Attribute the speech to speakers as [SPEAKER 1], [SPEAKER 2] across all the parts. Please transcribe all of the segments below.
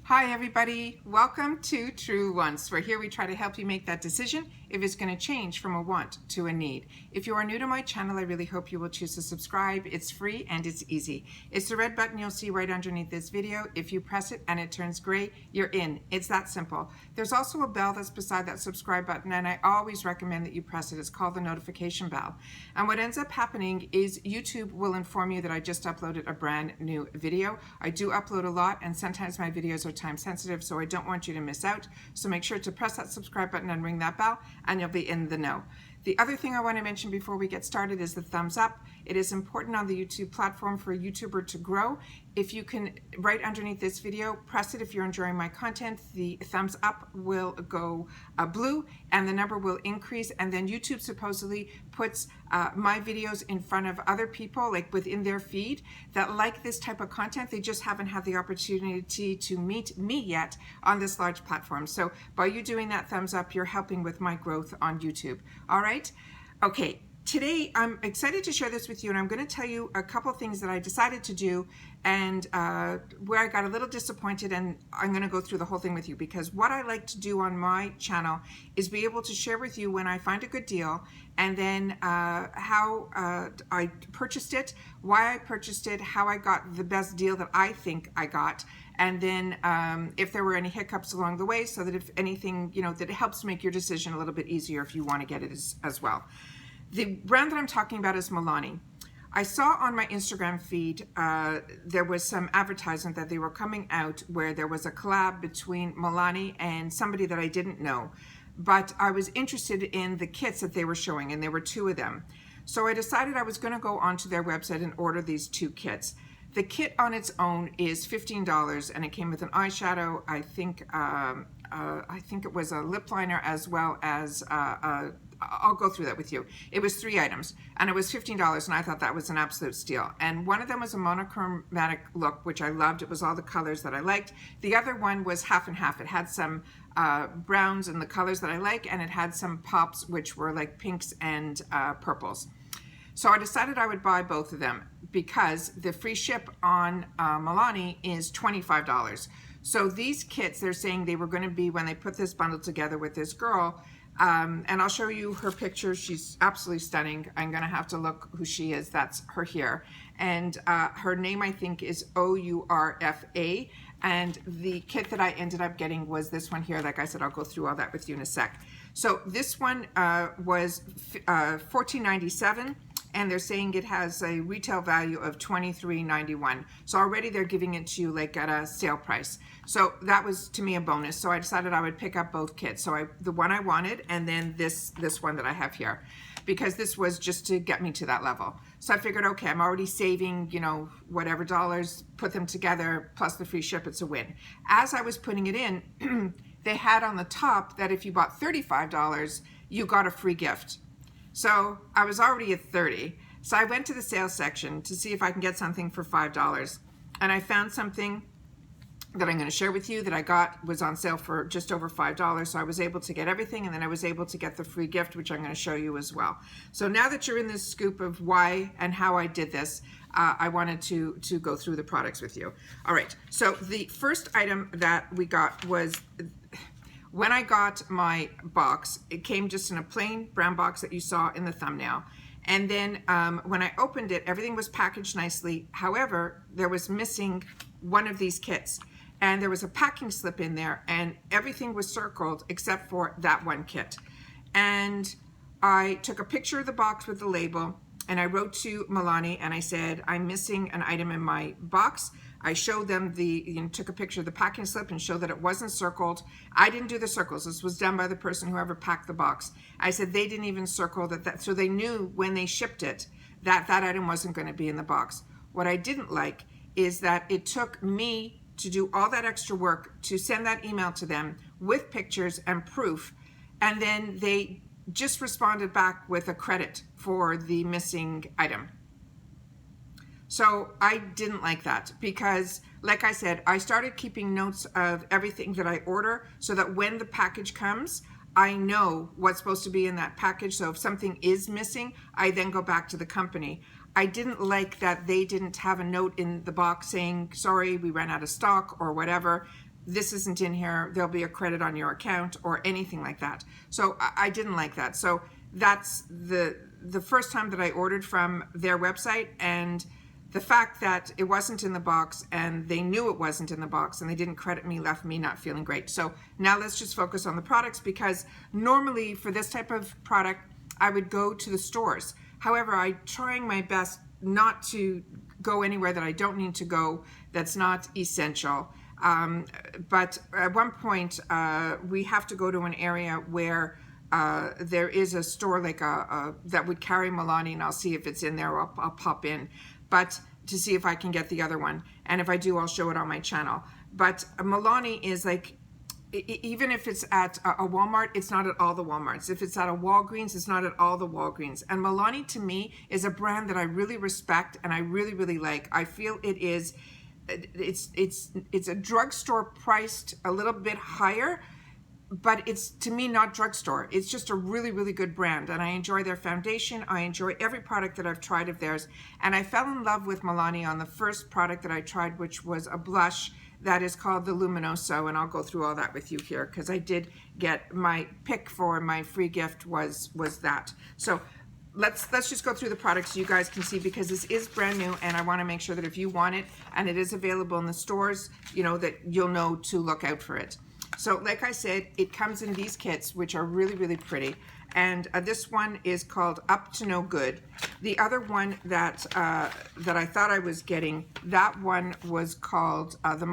[SPEAKER 1] Hi everybody, welcome to True Wants, where here we try to help you make that decision if it's going to change from a want to a need. If you are new to my channel, I really hope you will choose to subscribe. It's free and it's easy. It's the red button you'll see right underneath this video. If you press it and it turns gray, you're in. It's that simple. There's also a bell that's beside that subscribe button, and I always recommend that you press it. It's called the notification bell. And what ends up happening is YouTube will inform you that I just uploaded a brand new video. I do upload a lot, and sometimes my videos are time sensitive, so I don't want you to miss out. So make sure to press that subscribe button and ring that bell, and you'll be in the know. The other thing I want to mention before we get started is the thumbs up. It is important on the YouTube platform for a YouTuber to grow. If you can, right underneath this video, press it if you're enjoying my content. The thumbs up will go blue and the number will increase, and then YouTube supposedly puts my videos in front of other people, like within their feed, that like this type of content. They just haven't had the opportunity to meet me yet on this large platform. So by you doing that thumbs up, you're helping with my growth on YouTube. All right? Okay. Today, I'm excited to share this with you, and I'm going to tell you a couple things that I decided to do and where I got a little disappointed, and I'm going to go through the whole thing with you, because what I like to do on my channel is be able to share with you when I find a good deal, and then how I purchased it, why I purchased it, how I got the best deal that I think I got, and then if there were any hiccups along the way, so that if anything, you know, that it helps make your decision a little bit easier if you want to get it as well. The brand that I'm talking about is Milani. I saw on my Instagram feed there was some advertisement that they were coming out where there was a collab between Milani and somebody that I didn't know, but I was interested in the kits that they were showing, and there were two of them. So I decided I was going to go onto their website and order these two kits. The kit on its own is $15, and it came with an eyeshadow. I think it was a lip liner, as well as I'll go through that with you. It was 3 items, and it was $15, and I thought that was an absolute steal. And one of them was a monochromatic look, which I loved. It was all the colors that I liked. The other one was half and half. It had some browns and the colors that I like, and it had some pops, which were like pinks and purples. So I decided I would buy both of them because the free ship on Milani is $25. So these kits, they're saying they were going to be, when they put this bundle together with this girl, and I'll show you her picture. She's absolutely stunning. I'm going to have to look who she is. That's her here. And her name, I think, is Ourfa. And the kit that I ended up getting was this one here. Like I said, I'll go through all that with you in a sec. So this one was $14.97. And they're saying it has a retail value of $23.91. So already they're giving it to you like at a sale price. So that was to me a bonus. So I decided I would pick up both kits. So the one I wanted, and then this one that I have here, because this was just to get me to that level. So I figured, okay, I'm already saving, you know, whatever dollars, put them together, plus the free ship, it's a win. As I was putting it in, they had on the top that if you bought $35, you got a free gift. So I was already at 30. So I went to the sales section to see if I can get something for $5. And I found something that I'm going to share with you that I got was on sale for just over $5. So I was able to get everything, and then I was able to get the free gift, which I'm going to show you as well. So now that you're in this scoop of why and how I did this, I wanted to go through the products with you. All right. So the first item that we got was, when I got my box, it came just in a plain brown box that you saw in the thumbnail. And then when I opened it, everything was packaged nicely. However, there was missing one of these kits. And there was a packing slip in there, and everything was circled except for that one kit. And I took a picture of the box with the label, and I wrote to Milani, and I said, I'm missing an item in my box. I showed them took a picture of the packing slip and showed that it wasn't circled. I didn't do the circles. This was done by the person whoever packed the box. I said they didn't even circle that, so they knew when they shipped it that that item wasn't going to be in the box. What I didn't like is that it took me to do all that extra work to send that email to them with pictures and proof, and then they just responded back with a credit for the missing item. So I didn't like that, because like I said, I started keeping notes of everything that I order so that when the package comes, I know what's supposed to be in that package. So if something is missing, I then go back to the company. I didn't like that they didn't have a note in the box saying, sorry, we ran out of stock or whatever. this isn't in here, there'll be a credit on your account or anything like that. So I didn't like that. So that's the first time that I ordered from their website, and the fact that it wasn't in the box and they knew it wasn't in the box and they didn't credit me left me not feeling great. So now let's just focus on the products, because normally for this type of product, I would go to the stores. However, I'm trying my best not to go anywhere that I don't need to go, that's not essential. But at one point, we have to go to an area where there is a store like that would carry Milani, and I'll see if it's in there. I'll pop in, but to see if I can get the other one. And if I do, I'll show it on my channel. But Milani is like, even if it's at a Walmart, it's not at all the Walmarts. If it's at a Walgreens, it's not at all the Walgreens. And Milani to me is a brand that I really respect and I really, really like. I feel it is, it's a drugstore priced a little bit higher, but it's, to me, not drugstore. It's just a really, really good brand, and I enjoy their foundation. I enjoy every product that I've tried of theirs, and I fell in love with Milani on the first product that I tried, which was a blush that is called the Luminoso, and I'll go through all that with you here, because I did get my pick for my free gift was that. So let's just go through the products so you guys can see, because this is brand new, and I want to make sure that if you want it and it is available in the stores, you know, that you'll know to look out for it. So like I said, it comes in these kits, which are really, really pretty. And this one is called Up to No Good. The other one that that I thought I was getting, that one was called the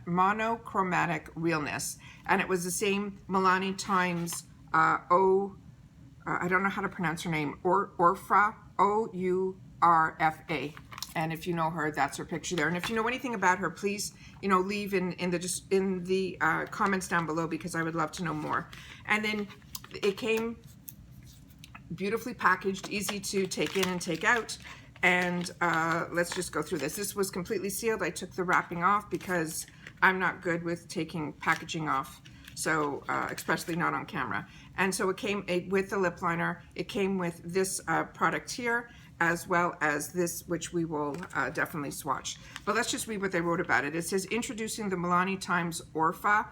[SPEAKER 1] Monochromatic Realness. And it was the same Milani times I don't know how to pronounce her name, Ourfa, O-U-R-F-A. And if you know her, that's her picture there. And if you know anything about her, please, you know, leave in the comments down below, because I would love to know more. And then it came beautifully packaged, easy to take in and take out. And let's just go through this. This was completely sealed. I took the wrapping off because I'm not good with taking packaging off, so especially not on camera. And so it came with the lip liner. It came with this product here, as well as this, which we will definitely swatch. But let's just read what they wrote about it. It says, introducing the Milani times Ourfa,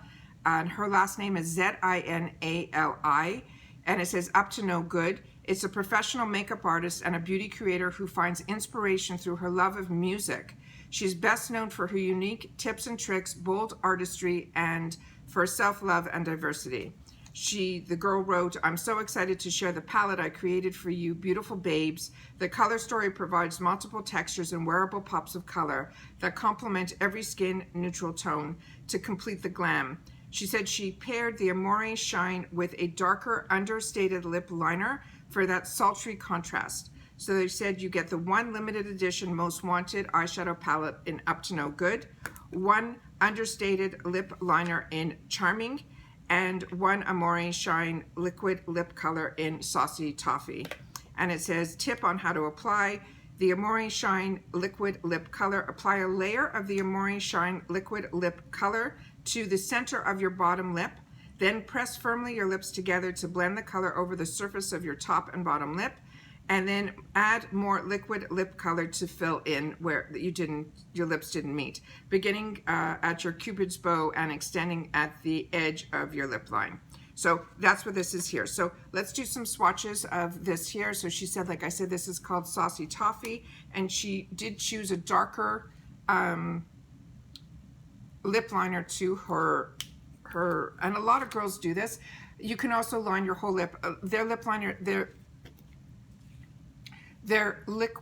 [SPEAKER 1] and her last name is Z-I-N-A-L-I, and it says Up to No Good. It's a professional makeup artist and a beauty creator who finds inspiration through her love of music. She's best known for her unique tips and tricks, bold artistry, and for self-love and diversity. The girl wrote, I'm so excited to share the palette I created for you, beautiful babes. The color story provides multiple textures and wearable pops of color that complement every skin neutral tone to complete the glam. She said she paired the Amore Shine with a darker, understated lip liner for that sultry contrast. So they said you get the one limited edition Most Wanted eyeshadow palette in Up to No Good, one understated lip liner in Charming, and one Amore Shine liquid lip color in Saucy Toffee. And it says, tip on how to apply the Amore Shine liquid lip color. Apply a layer of the Amore Shine liquid lip color to the center of your bottom lip. Then press firmly your lips together to blend the color over the surface of your top and bottom lip. And then add more liquid lip color to fill in where your lips didn't meet, beginning at your Cupid's bow and extending at the edge of your lip line. So that's what this is here. So let's do some swatches of this here. So she said, like I said, this is called Saucy Toffee, and she did choose a darker lip liner to her, and a lot of girls do this. You can also line your whole lip. Their lip liner, their lip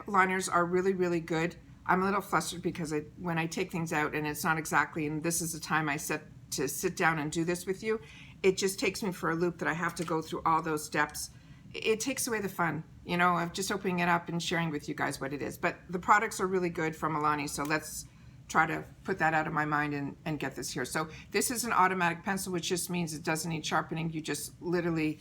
[SPEAKER 1] liners are really, really good. I'm a little flustered because when I take things out and it's not exactly, and this is the time I set to sit down and do this with you, it just takes me for a loop that I have to go through all those steps. It takes away the fun, you know, of just opening it up and sharing with you guys what it is. But the products are really good from Milani, so let's try to put that out of my mind and get this here. So this is an automatic pencil, which just means it doesn't need sharpening. You just literally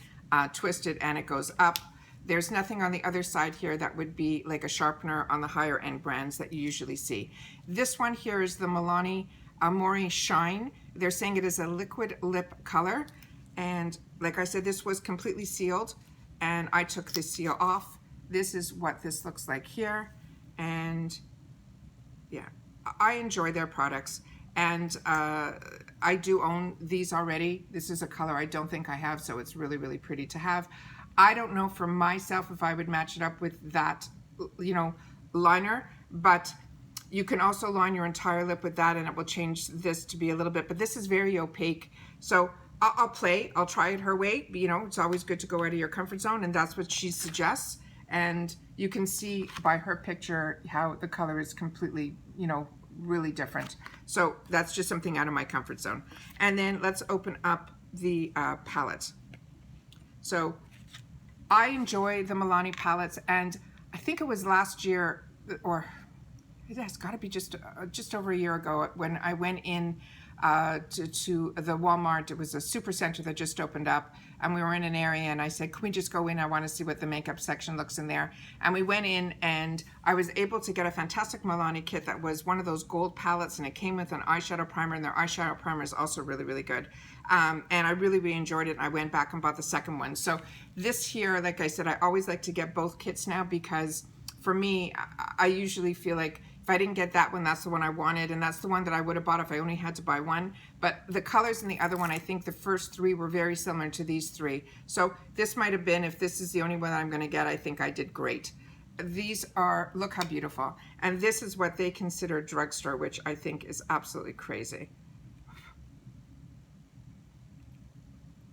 [SPEAKER 1] twist it and it goes up. There's nothing on the other side here that would be like a sharpener on the higher end brands that you usually see. This one here is the Milani Amore Shine. They're saying it is a liquid lip color. And like I said, this was completely sealed and I took the seal off. This is what this looks like here. And yeah, I enjoy their products, and I do own these already. This is a color I don't think I have, so it's really, really pretty to have. I don't know for myself if I would match it up with that, you know, liner, but you can also line your entire lip with that and it will change this to be a little bit, but this is very opaque. So I'll try it her way. You know, it's always good to go out of your comfort zone, and that's what she suggests. And you can see by her picture how the color is completely, you know, really different. So that's just something out of my comfort zone. And then let's open up the palette. So I enjoy the Milani palettes, and I think it was last year, or it has got to be just over a year ago, when I went in to the Walmart. It was a super center that just opened up, and we were in an area, and I said, can we just go in? I want to see what the makeup section looks in there. And we went in, and I was able to get a fantastic Milani kit that was one of those gold palettes, and it came with an eyeshadow primer, and their eyeshadow primer is also really, really good. And I really, really enjoyed it, and I went back and bought the second one. So this here, like I said, I always like to get both kits now, because for me, I usually feel like if I didn't get that one, that's the one I wanted, and that's the one that I would have bought if I only had to buy one. But the colors in the other one, I think the first three were very similar to these three. So this might have been, if this is the only one that I'm going to get, I think I did great. These are, look how beautiful. And this is what they consider drugstore, which I think is absolutely crazy.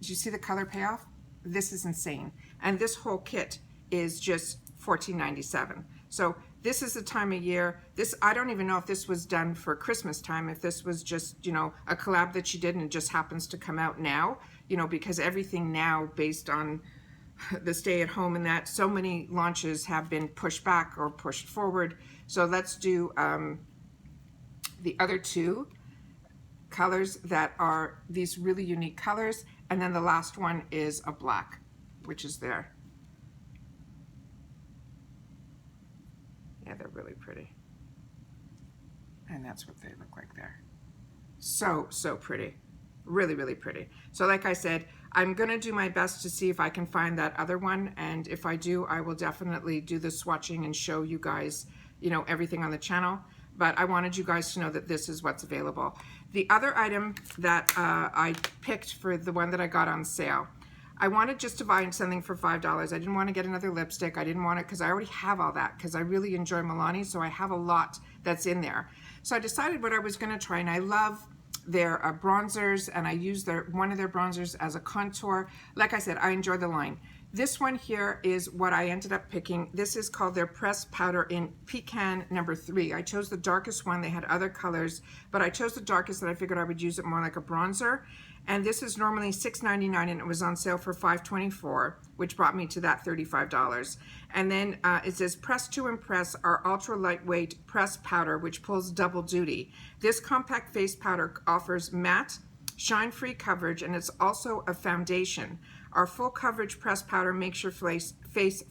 [SPEAKER 1] Did you see the color payoff? This is insane. And this whole kit is just $14.97. So this is the time of year. This, I don't even know if this was done for Christmas time, if this was just, you know, a collab that she did and it just happens to come out now, you know, because everything now based on the stay at home and that, so many launches have been pushed back or pushed forward. So let's do the other two colors that are these really unique colors. And then the last one is a black, which is there. Yeah, they're really pretty. And that's what they look like there. So, so pretty. Really, really pretty. So like I said, I'm gonna do my best to see if I can find that other one. And if I do, I will definitely do the swatching and show you guys, you know, everything on the channel. But I wanted you guys to know that this is what's available. The other item that I picked for the one that I got on sale, I wanted just to buy something for $5. I didn't want to get another lipstick. I didn't want it because I already have all that, because I really enjoy Milani, so I have a lot that's in there. So I decided what I was going to try, and I love their bronzers, and I use one of their bronzers as a contour. Like I said, I enjoy the line. This one here is what I ended up picking. This is called their pressed powder in Pecan number 3. I chose the darkest one. They had other colors, but I chose the darkest that I figured I would use it more like a bronzer. And this is normally $6.99, and it was on sale for $5.24, which brought me to that $35. And then it says, press to impress, our ultra lightweight pressed powder, which pulls double duty. This compact face powder offers matte, shine-free coverage, and it's also a foundation. Our full coverage pressed powder makes your face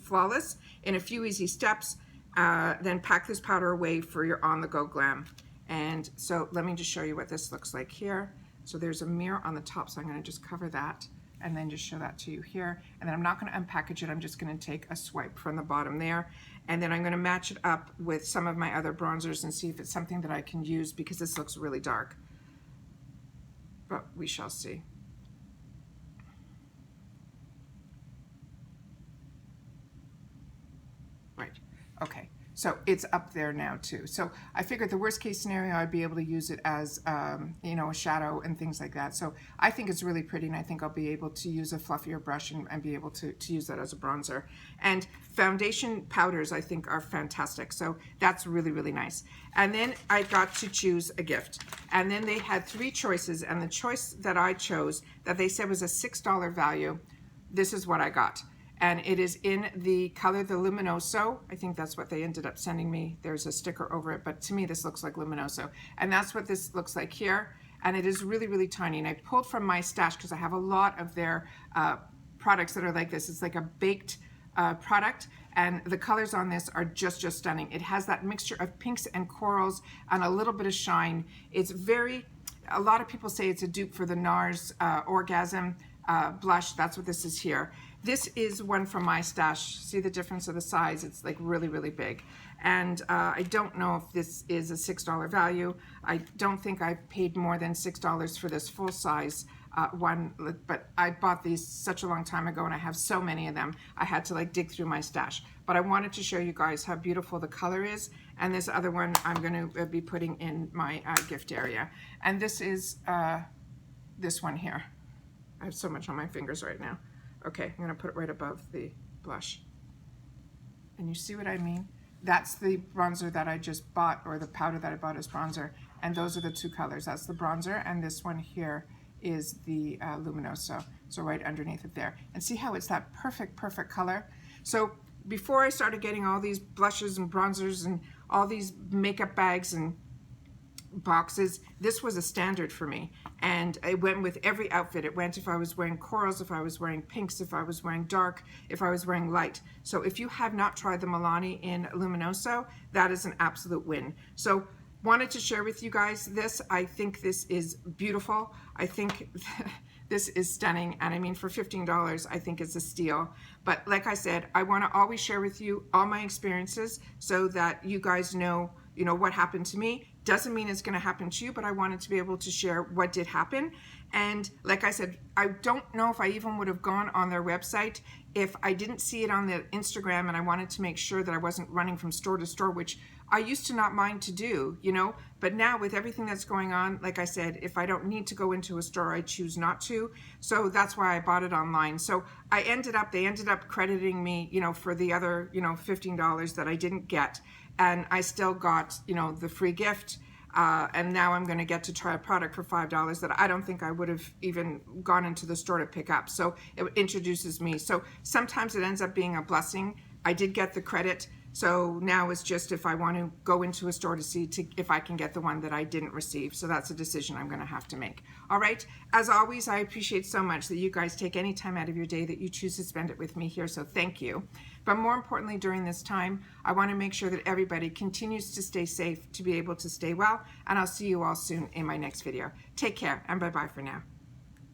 [SPEAKER 1] flawless in a few easy steps. Then pack this powder away for your on-the-go glam. And so let me just show you what this looks like here. So there's a mirror on the top, so I'm going to just cover that and then just show that to you here. And then I'm not going to unpackage it. I'm just going to take a swipe from the bottom there. And then I'm going to match it up with some of my other bronzers and see if it's something that I can use, because this looks really dark. But we shall see. Right. Okay. So it's up there now too. So I figured the worst case scenario, I'd be able to use it as, you know, a shadow and things like that. So I think it's really pretty, and I think I'll be able to use a fluffier brush and be able to use that as a bronzer. And foundation powders, I think, are fantastic. So that's really, really nice. And then I got to choose a gift. And then they had 3 choices, and the choice that I chose that they said was a $6 value, this is what I got. And it is in the color, the Luminoso. I think that's what they ended up sending me. There's a sticker over it, but to me, this looks like Luminoso. And that's what this looks like here. And it is really, really tiny. And I pulled from my stash because I have a lot of their products that are like this. It's like a baked product. And the colors on this are just stunning. It has that mixture of pinks and corals and a little bit of shine. It's very, a lot of people say it's a dupe for the NARS Orgasm blush. That's what this is here. This is one from my stash. See the difference of the size? It's like really, really big. And I don't know if this is a $6 value. I don't think I paid more than $6 for this full size one, but I bought these such a long time ago and I have so many of them. I had to like dig through my stash. But I wanted to show you guys how beautiful the color is. And this other one I'm going to be putting in my gift area. And this is this one here. I have so much on my fingers right now. Okay, I'm going to put it right above the blush. And you see what I mean? That's the bronzer that I just bought, or the powder that I bought as bronzer. And those are the two colors. That's the bronzer, and this one here is the Luminoso. So right underneath it there. And see how it's that perfect, perfect color? So before I started getting all these blushes and bronzers and all these makeup bags and boxes, this was a standard for me, and it went with every outfit. It went if I was wearing corals, if I was wearing pinks, if I was wearing dark, if I was wearing light. So if you have not tried the Milani in Luminoso, that is an absolute win. So wanted to share with you guys this. I think this is beautiful. I think this is stunning, and I mean, for $15 I think it's a steal. But like I said, I want to always share with you all my experiences so that you guys know what happened to me. Doesn't mean it's going to happen to you, but I wanted to be able to share what did happen. And like I said, I don't know if I even would have gone on their website if I didn't see it on the Instagram, and I wanted to make sure that I wasn't running from store to store, which I used to not mind to do, but now with everything that's going on, like I said, if I don't need to go into a store, I choose not to. So that's why I bought it online. So they ended up crediting me, for the other, $15 that I didn't get. And I still got, the free gift. And now I'm going to get to try a product for $5 that I don't think I would have even gone into the store to pick up. So it introduces me. So sometimes it ends up being a blessing. I did get the credit. So now it's just if I want to go into a store to see if I can get the one that I didn't receive. So that's a decision I'm going to have to make. All right. As always, I appreciate so much that you guys take any time out of your day that you choose to spend it with me here. So thank you. But more importantly, during this time, I want to make sure that everybody continues to stay safe, to be able to stay well. And I'll see you all soon in my next video. Take care, and bye-bye for now.